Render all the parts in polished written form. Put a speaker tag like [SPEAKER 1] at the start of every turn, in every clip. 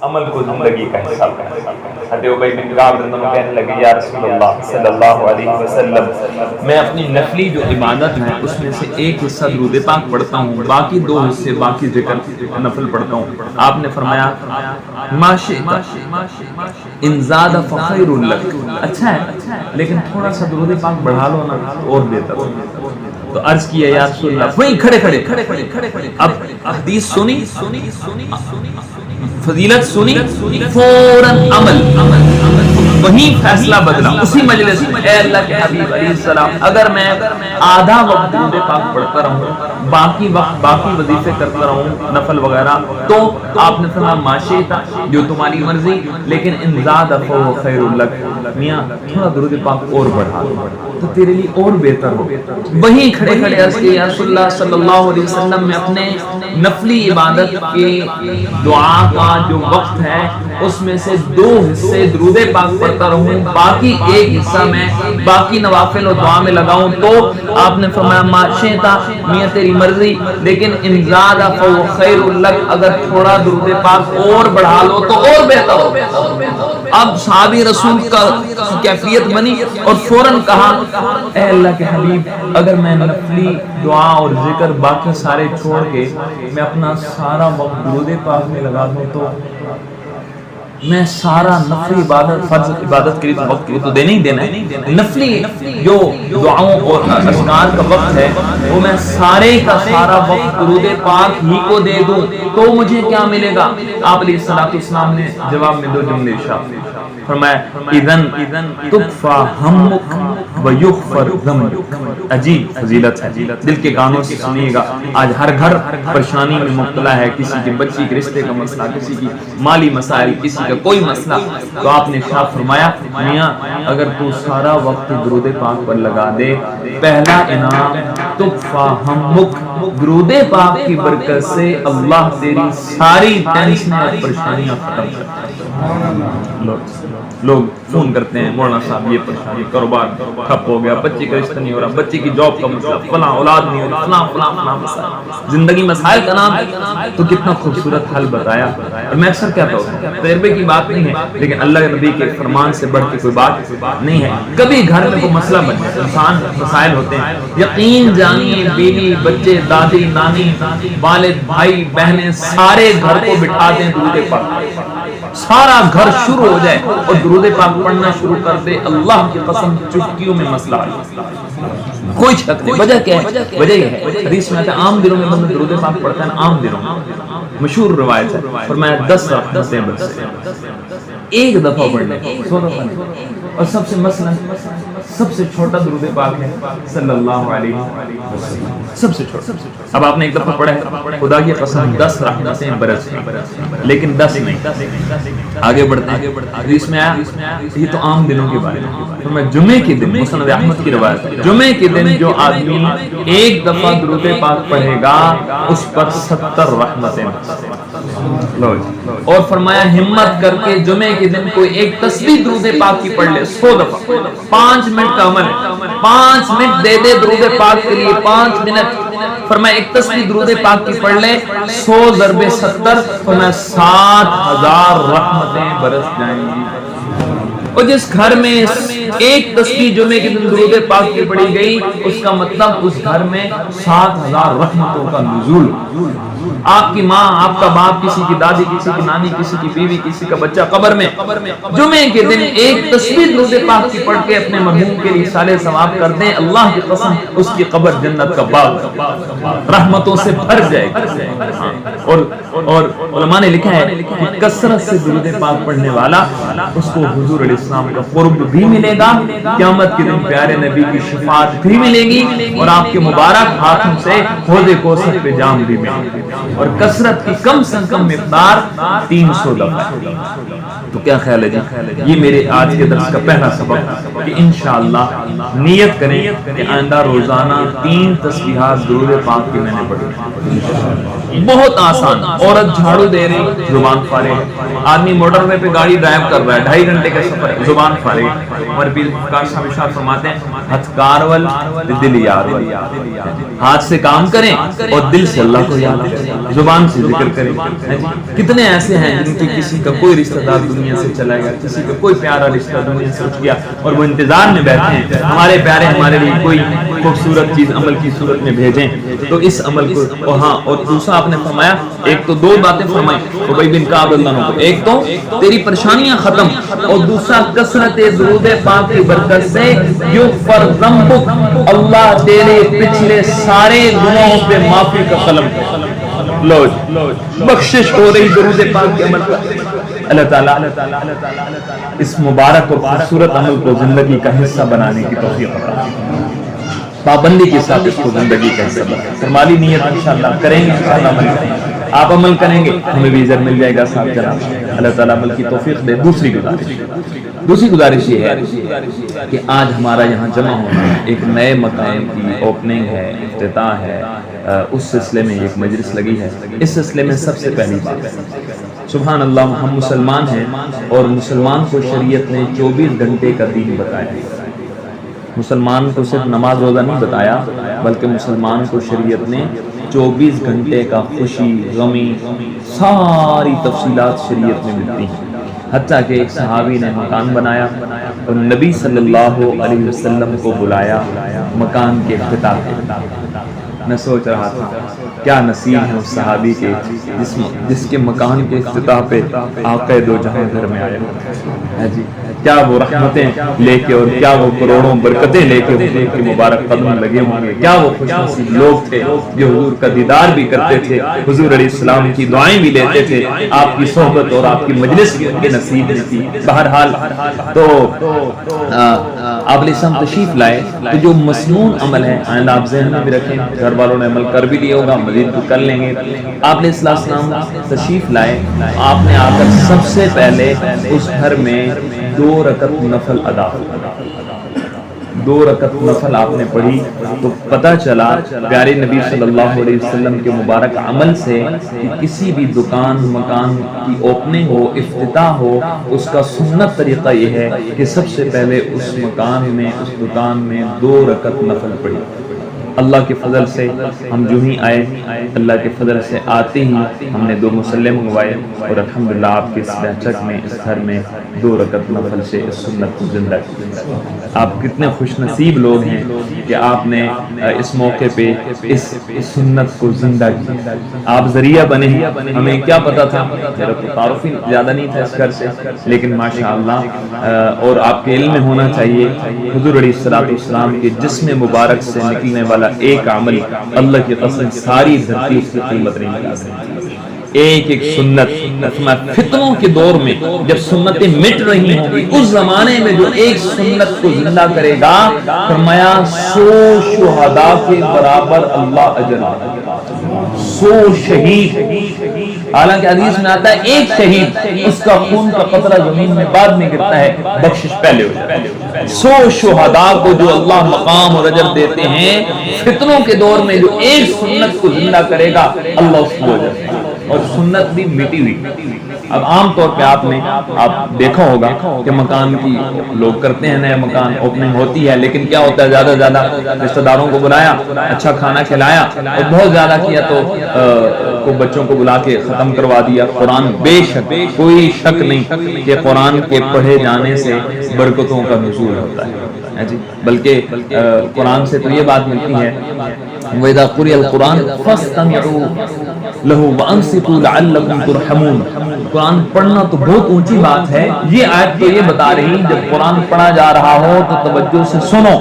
[SPEAKER 1] عمل کو زندگی کا حصہ بنائیں۔ حضرت ابی بن کعب رضی اللہ عنہ کہنے لگے یا رسول اللہ صلی اللہ علیہ وسلم میں اپنی نفلی جو عبادت ہے اس میں سے ایک حصہ درود پاک پڑھتا ہوں، باقی دو حصے باقی ذکر نفل پڑھتا ہوں۔ آپ نے فرمایا ما شئت ان زاد فخیر لک، اچھا ہے لیکن تھوڑا سا درود پاک بڑھا لو نا اور بہتر۔ تو عرض کیا یا رسول اللہ، وہیں کھڑے کھڑے اب حدیث سنی، فضیلت سنی، فوراً عمل، وہیں فیصلہ بدلا اسی مجلس میں۔ اے اللہ کے حبیب علیہ السلام اگر میں آدھا وقت درود پاک پڑھتا رہوں، باقی وقت باقی وظیفے کرتا رہوں نفل وغیرہ، تو آپ نے فرمایا ما شئت جو تمہاری مرضی، لیکن ان زاد فهو خیر لک، میاں تھوڑا درود پاک اور بڑھا دو تو تیرے لیے اور بہتر ہو۔ وہیں کھڑے کھڑے عرض کیا یا رسول اللہ صلی اللہ علیہ وسلم میں اپنے نفلی عبادت کے دعا کا جو وقت ہے اس میں سے دو حصے درود پاک پڑھتا رہوں، باقی ایک حصہ میں باقی نوافل و دعا میں لگاؤں، تو آپ نے فرمایا ما شئت، میاں تیری مرضی، لیکن ان زاد فهو خیر لک، اگر تھوڑا درود پاک اور بڑھا لو تو اور بہتر ہو۔ اب صحابی رسول کا کیفیت بنی اور فوراً کہا اے اللہ کے حبیب اگر میں نفلی دعا اور ذکر باقی سارے چھوڑ کے میں اپنا سارا وقت درود پاک میں لگا دوں تو میں سارا نفلی عبادت فرض عبادت کے لیے وقت تو دینا ہی دینا ہے، نفلی جو دعاؤں اور اذکار کا وقت ہے وہ میں سارے کا سارا وقت درود پاک ہی کو دے دوں تو مجھے کیا ملے گا؟ آپ علیہ السلام نے جواب میں دو جملے ارشاد فرمایا اذن تکفی ہمک ویغفر ذنبک۔ عجیب فضیلت ہے، دل کے کانوں سے سنیے گا۔ آج ہر گھر پریشانی میں مبتلا ہے، کسی کے بچی کے رشتے کا مسئلہ، کسی کی مالی مسائل، کسی کا کوئی مسئلہ، تو آپ نے ارشاد فرمایا میاں اگر تو سارا وقت درود پاک پر لگا دے، پہلا انعام تکفی ہمک، درود پاک کی برکت سے اللہ تیری ساری ٹینشنیں اور پریشانیاں ختم کرتا ہے۔ لوگ فون کرتے ہیں مولانا صاحب یہ پریشانی، کاروبار ٹھپ ہو گیا، بچے کا رشتہ نہیں ہو رہا، بچے کی جاب کا مسئلہ، فلاں اولاد نہیں ہو رہی، فلاں مسئلہ، زندگی مسائل کا نام ہے۔ تو کتنا خوبصورت حل بتایا۔ اور میں اکثر کہتا ہوں تجربے کی بات نہیں ہے لیکن اللہ کے نبی کے فرمان سے بڑھ کے کوئی بات نہیں ہے۔ کبھی گھر میں کوئی مسئلہ بنے، انسان مسائل ہوتے ہیں، یقین جانیے بیوی بچے دادی نانی والد بھائی بہنیں سارے گھر کو بٹھا دیں درود پاک، سارا گھر شروع ہو جائے اور درود پاک پڑھنا شروع کر دے، اللہ کی قسم چٹکیوں میں مسئلہ آئے، کوئی شک نہیں۔ وجہ کیا ہے؟ وجہ یہ ہے حدیث میں آتا ہے عام دنوں میں بندہ درود پاک پڑھتا ہے، عام دنوں میں مشہور روایت ہے، فرمایا 10 رحمتیں برسے، ایک دفعہ پڑھنے 100 دفعہ نہیں۔ اور سب سے مثلا سب سے چھوٹا درود پاک ہے صلی اللہ علیہ وسلم، سب سے چھوٹا۔ اب آپ نے ایک دفعہ پڑھا ہے، خدا کی قسم 10 رحمتیں برس گئیں، لیکن 10 نہیں، آگے بڑھتے ہیں۔ حدیث میں آیا یہ تو عام دنوں کے بارے میں، تو میں جمعے کے دن مسند احمد کی روایت ہے، جمعے کے دن جو آدمی ایک دفعہ درود پاک پڑھے گا اس پر 70 رحمتیں۔ اور فرمایا ہمت کر کے جمعے کے دن کوئی ایک تسبیح درود پاک کی پڑھ لے 100 دفعہ، 5 منٹ کا عمل ہے، 5 منٹ دے دے درود پاک کے لیے، 5 منٹ۔ فرمایا ایک تسبیح درود پاک کی پڑھ لے 100 ضرب 70، فرمایا 60,000 رحمتیں برس جائیں گی۔ اور جس گھر میں ایک تسبیح جمعے کے دن درود پاک کی پڑھی گئی اس کا مطلب اس گھر میں 60,000 رحمتوں کا نزول۔ آپ کی ماں، آپ کا باپ، کسی کی دادی، کسی کی نانی، کسی کی بیوی، کسی کا بچہ قبر میں، جمعے کے دن ایک تسبیح درود پاک کی پڑھ کے اپنے مرحوم کے لیے صالح ثواب کر دیں، اللہ کی قسم اس کی قبر جنت کا باغ رحمتوں سے بھر جائے گی۔ اور علماء نے لکھا ہے کہ کثرت سے درود پاک پڑھنے والا اس کو حضور علیہ السلام کا قرب بھی ملے گا، قیامت کے دن پیارے نبی کی شفاعت بھی ملے گی، اور آپ کے مبارک ہاتھوں سے حوض کوثر پہ جام بھی ملے گی۔ اور کثرت کی کم سے کم مقدار 300 دفعہ۔ تو کیا خیال ہے جی؟ یہ میرے آج کے درس کا پہلا سبق کہ انشاءاللہ نیت کریں کہ آئندہ روزانہ 3 تسبیحات درود پاک کی میں نے پڑھی۔ بہت آسان، عورت جھاڑو دے رہی زبان فارغ، آدمی موٹر وے پہ گاڑی ڈرائیو کر رہا ہے، 2.5 گھنٹے کا سفر ہے، زبان فارغ۔ ہمارے پیر کار صاحب ارشاد فرماتے ہیں ہتھ کارول دل یار ول، ہاتھ سے کام کریں اور دل سے اللہ کو یاد کریں۔ زبان سے ذکر کریں. کتنے ایسے ہیں جن کے کسی کا کوئی رشتہ دار دنیا سے چلا گیا, کسی کا کوئی پیارا رشتہ دنیا سے اٹھ گیا اور وہ انتظار میں بیٹھے ہیں ہمارے پیارے ہمارے لیے کوئی خوبصورت چیز عمل کی صورت میں بھیجیں. تو اس عمل کو ہاں. اور دوسرا آپ نے فرمایا, ایک تو دو باتیں فرمائی ابی بن کعب رضی اللہ عنہ کو, ایک تو تیری پریشانیاں ختم, اور دوسرا کثرت درود پاک کی برکت سے یغفر ذنبک, اللہ تیرے پچھلے سارے گناہوں پہ معافی کا قلم لو, بخشش ہو رہی درود پاک کے عمل پر. اللہ تعالیٰ اس مبارک اور خوبصورت عمل کو زندگی کا حصہ بنانے کی توفیق عطا فرمائے, پابندی کے ساتھ اس کو زندگی کا حصہ بنائیں. فرمالی نیت انشاءاللہ کریں گے, انشاءاللہ عمل کریں گے, آپ عمل کریں گے ہمیں بھی اجر مل جائے گا ساتھ جناب. اللہ تعالیٰ عمل کی توفیق دے. دوسری گزارش یہ ہے کہ آج ہمارا یہاں جمع ہونا ایک نئے مکان کی اوپننگ ہے, افتتاح ہے, اس سلسلے میں ایک مجلس لگی ہے. اس سلسلے میں سب سے پہلی بات, سبحان اللہ, ہم مسلمان ہیں اور مسلمان کو شریعت نے 24 گھنٹے کا دین بتایا ہے. مسلمان کو صرف نماز روزہ نہیں بتایا, بلکہ مسلمان کو شریعت نے 24 گھنٹے کا خوشی غمی ساری تفصیلات شریعت میں ملتی ہیں. حتیٰ کہ ایک صحابی نے مکان بنایا اور نبی صلی اللہ علیہ وسلم کو بلایا مکان کے افتتاح پہ. میں سوچ رہا تھا کیا نصیب ہے اس صحابی کے جس کے مکان کے افتتاح پہ آقا دو جہاں گھر میں آئے ہیں جی. کیا وہ رحمتیں لے کے اور کیا وہ کروڑوں برکتیں لے کے حضور کے مبارک قدم لگے ہوں گے. کیا وہ خوش نصیب لوگ تھے جو حضور کا دیدار بھی کرتے تھے, حضور علیہ السلام کی دعائیں بھی لیتے تھے, آپ کی صحبت اور آپ کی مجلس بھی ان کے نصیب میں تھی. بہرحال تو آپ علیہ السلام تشریف لائے, تو جو مسنون عمل ہے آئندہ آپ ذہن میں بھی رکھیں, گھر والوں نے عمل کر بھی لیا ہوگا, مزید بھی کر لیں گے. آپ علیہ السلام تشریف لائے, آپ نے آ کر سب سے پہلے اس گھر میں 2 رکعت نفل ادا, 2 رکعت نفل آپ نے پڑھی. تو پتہ چلا پیارے نبی صلی اللہ علیہ وسلم کے مبارک عمل سے کہ کسی بھی دکان مکان کی اوپننگ ہو, افتتاح ہو, اس کا سنت طریقہ یہ ہے کہ سب سے پہلے اس مکان میں اس دکان میں 2 رکعت نفل پڑھی. اللہ کے فضل سے ہم جو ہی آئے, اللہ کے فضل سے آتے ہی ہم نے 2 مصلی منگوائے اور الحمدللہ آپ کے اس بیٹھک میں اس گھر میں 2 رکعت نفل سے اس سنت کو زندہ کیا. آپ کتنے خوش نصیب لوگ ہیں کہ آپ نے اس موقع پہ اس سنت کو زندہ کیا. آپ ذریعہ بنے. ہمیں کیا پتا تھا, میرا تو تعارف ہی زیادہ نہیں تھا اس گھر سے, لیکن ماشاءاللہ اور آپ کے علم میں ہونا چاہیے حضور علیہ السلام کے جسم مبارک سے نکلنے والا ایک عمل اللہ کی قسم ساری دھرتی اس کی قیمت نہیں لگا سکتی. ایک ایک سنت فتنوں کے دور میں جب سنتیں مٹ رہی ہوں گی, اس زمانے میں جو ایک سنت کو زندہ کرے گا, فرمایا 100 شہداء کے برابر اللہ اجر دے گا. 100 شہید, حالانکہ حدیث میں آتا ہے ایک شہید اس کا خون کا قطرہ زمین میں بعد میں گرتا ہے, بخشش پہلے ہو جاتا ہے. 100 شہداء کو جو اللہ مقام اور اجر دیتے ہیں, فتنوں کے دور میں جو ایک سنت کو زندہ کرے گا اللہ اس کو اجر دے گا. اور سنت بھی مٹی ہوئی. اب عام طور پہ آپ نے دیکھا ہوگا کہ مکان کی لوگ کرتے ہیں, نئے مکان اوپننگ ہوتی ہے, لیکن کیا ہوتا ہے زیادہ زیادہ رشتہ داروں کو بلایا, اچھا کھانا کھلایا, اور بہت زیادہ کیا تو بچوں کو بلا کے ختم کروا دیا. قرآن بے شک کوئی شک نہیں کہ قرآن کے پڑھے جانے سے برکتوں کا نزول ہوتا ہے جی, بلکہ قرآن سے تو یہ بات ملتی ہے وَإِذَا قُرِئَ الْقُرْآنُ فَاسْتَمِعُوا لَهُ وَأَنصِتُوا لَعَلَّكُمْ تُرْحَمُونَ. قرآن پڑھنا تو بہت اونچی بات ہے. یہ آیت تو یہ بتا رہی جب قرآن پڑھا جا رہا ہو تو توجہ سے سنو.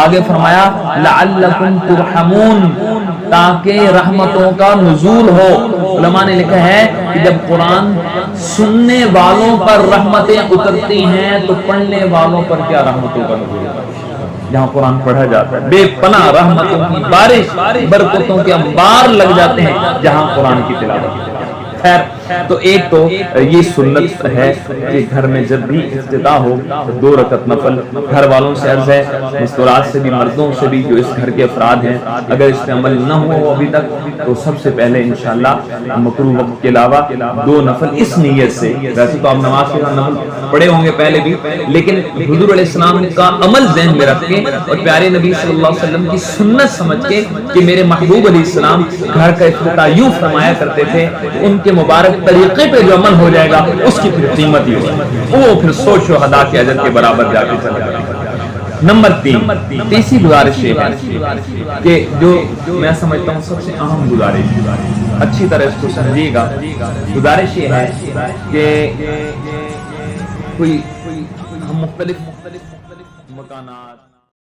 [SPEAKER 1] آگے فرمایا لَعَلَّكُمْ تُرْحَمُونَ, تاکہ رحمتوں کا نزول ہو. علماء نے لکھا ہے کہ جب قرآن سننے والوں پر رحمتیں اترتی ہیں تو پڑھنے والوں پر کیا رحمتوں کا نزول ہوتا ہے. جہاں قرآن پڑھا جاتا ہے بے پناہ رحمتوں کی بارش, برکتوں کے انبار لگ جاتے ہیں جہاں قرآن کی تلاوت. خیر تو ایک تو یہ سنت ہے کہ گھر میں جب بھی افتتاح ہو 2 رکعت نفل. گھر والوں سے عرض ہے، مستورات سے بھی، مردوں سے بھی، جو اس گھر کے افراد ہیں، اگر اس پہ عمل نہ ہوا ہو ابھی تک تو سب سے پہلے انشاءاللہ مکروہ وقت کے علاوہ 2 نفل اس نیت سے. ویسے تو آپ نماز کے نفل پڑھے ہوں گے پہلے بھی، لیکن حضور علیہ السلام کا عمل ذہن میں رکھ کے اور پیارے نبی صلی اللہ علیہ وسلم کی سنت سمجھ کے کہ میرے محبوب علیہ السلام گھر کا افتتاح یوں فرمایا کرتے تھے، ان کے مبارک طریقے پہ جو عمل ہو جائے گا اس کی پھر قیمت ہی ہوگی، وہ پھر 100 شہداء کے اجر کے برابر جا کے چلے گا. نمبر 3، تیسری گزارش یہ ہے کہ جو میں سمجھتا ہوں سب سے اہم گزارش، اچھی طرح اس کو سمجھیے گا. گزارش یہ ہے کہ کوئی ہم مختلف مکانات